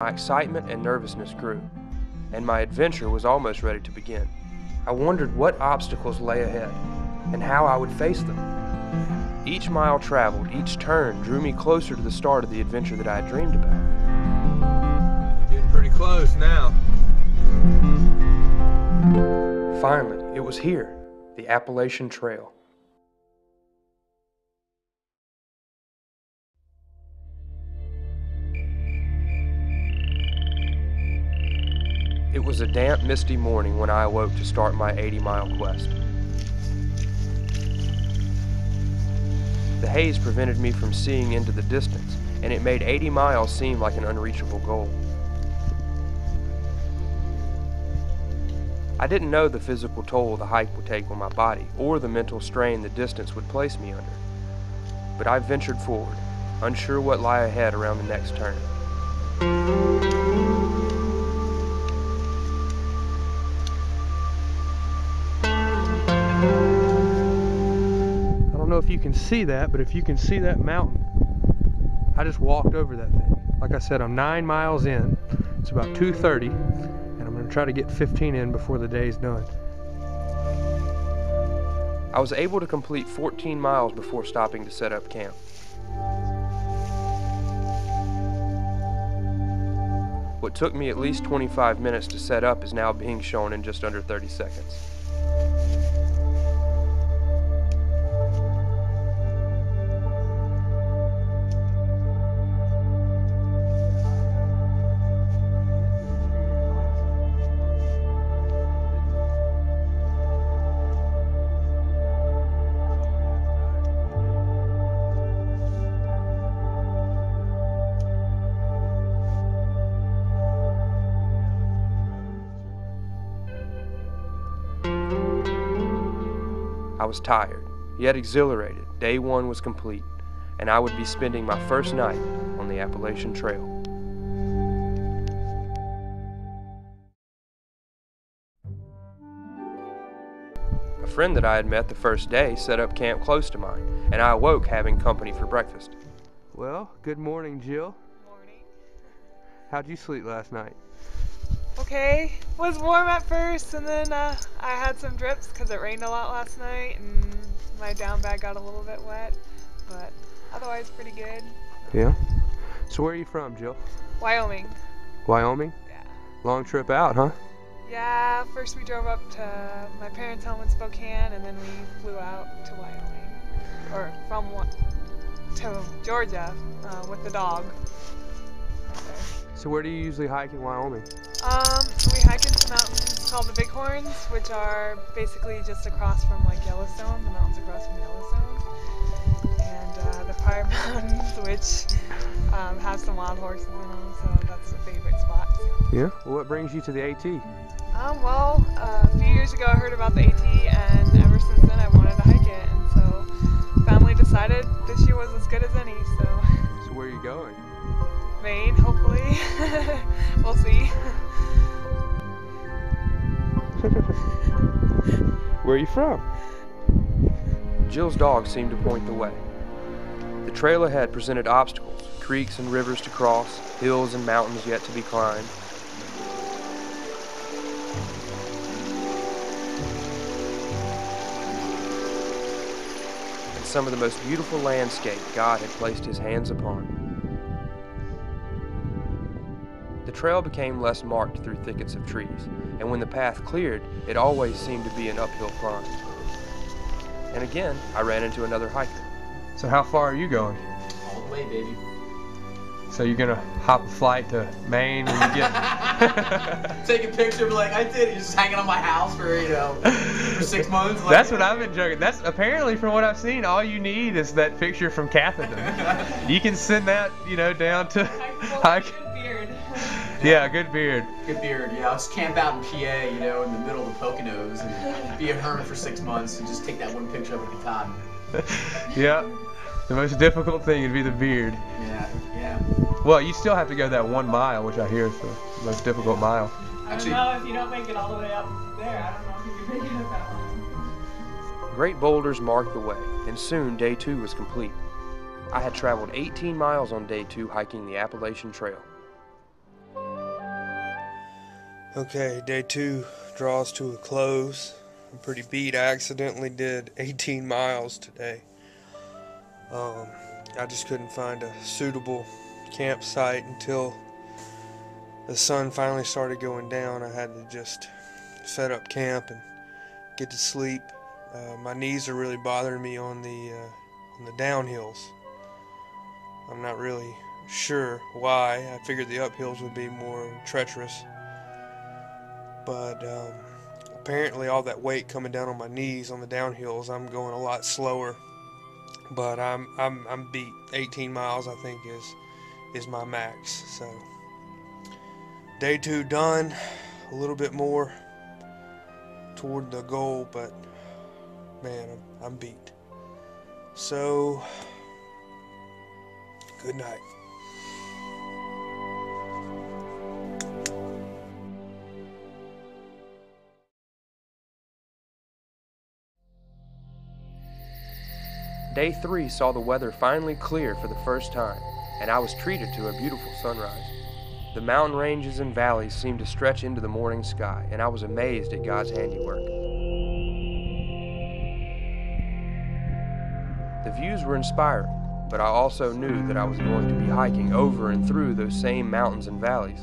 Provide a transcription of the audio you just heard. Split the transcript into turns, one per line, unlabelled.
My excitement and nervousness grew, and my adventure was almost ready to begin. I wondered what obstacles lay ahead, and how I would face them. Each mile traveled, each turn drew me closer to the start of the adventure that I had dreamed about.
Getting pretty close now.
Finally, it was here, the Appalachian Trail. It was a damp, misty morning when I awoke to start my 80-mile quest. The haze prevented me from seeing into the distance, and it made 80 miles seem like an unreachable goal. I didn't know the physical toll the hike would take on my body, or the mental strain the distance would place me under. But I ventured forward, unsure what lay ahead around the next turn.
I don't know if you can see that, but if you can see that mountain, I just walked over that thing. Like I said, I'm 9 miles in. It's about 2:30, and I'm gonna try to get 15 in before the day's done.
I was able to complete 14 miles before stopping to set up camp. What took me at least 25 minutes to set up is now being shown in just under 30 seconds. I was tired, yet exhilarated. Day one was complete, and I would be spending my first night on the Appalachian Trail. A friend that I had met the first day set up camp close to mine, and I awoke having company for breakfast.
Well, good morning, Jill.
Morning.
How'd you sleep last night?
Okay, was warm at first, and then I had some drips because it rained a lot last night, and my down bag got a little bit wet, but otherwise pretty good.
Yeah. So where are you from, Jill?
Wyoming.
Wyoming?
Yeah.
Long trip out, huh?
Yeah, first we drove up to my parents' home in Spokane, and then we flew out to Wyoming, or to Georgia with the dog.
So where do you usually hike in Wyoming?
We hike into mountains called the Bighorns, which are basically just across from like Yellowstone, the mountains across from Yellowstone, and the Fire Mountains, which have some wild horses in them, so that's a favorite spot. So.
Yeah. Well, what brings you to the AT?
Well, a few years ago I heard about the AT, and ever since then I wanted to hike it, and so family decided this year was as good as any. So
where are you going?
Maine, hopefully. We'll see.
Where are you from?
Jill's dog seemed to point the way. The trail ahead presented obstacles, creeks and rivers to cross, hills and mountains yet to be climbed. And some of the most beautiful landscape God had placed his hands upon. The trail became less marked through thickets of trees, and when the path cleared, it always seemed to be an uphill climb. And again, I ran into another hiker.
So how far are you going?
All the way, baby.
So you're gonna hop a flight to Maine when you get...
Take a picture, be like, I did it. You're just hanging on my house for, for 6 months. Like,
That's what I've been joking. That's apparently, from what I've seen, all you need is that picture from Catherton. You can send that, down to hike.
Good beard.
Yeah, good beard.
Good beard. I'll just camp out in PA, in the middle of the Poconos and be a hermit for 6 months and just take that one picture of a cotton.
Yeah. The most difficult thing would be the beard.
Yeah.
Well, you still have to go that 1 mile, which I hear is the most difficult mile.
I don't know if you don't make it all the way up there. I don't know if you can make it up that long.
Great boulders marked the way, and soon day 2 was complete. I had traveled 18 miles on day 2 hiking the Appalachian Trail.
Okay, day 2 draws to a close. I'm pretty beat. I accidentally did 18 miles today. I just couldn't find a suitable campsite until the sun finally started going down. I had to just set up camp and get to sleep. My knees are really bothering me on the downhills. I'm not really sure why. I figured the uphills would be more treacherous, but apparently all that weight coming down on my knees on the downhills, I'm going a lot slower. But I'm beat. 18 miles I think is my max. So day 2 done. A little bit more toward the goal, but man, I'm beat. So good night.
Day 3 saw the weather finally clear for the first time, and I was treated to a beautiful sunrise. The mountain ranges and valleys seemed to stretch into the morning sky, and I was amazed at God's handiwork. The views were inspiring, but I also knew that I was going to be hiking over and through those same mountains and valleys.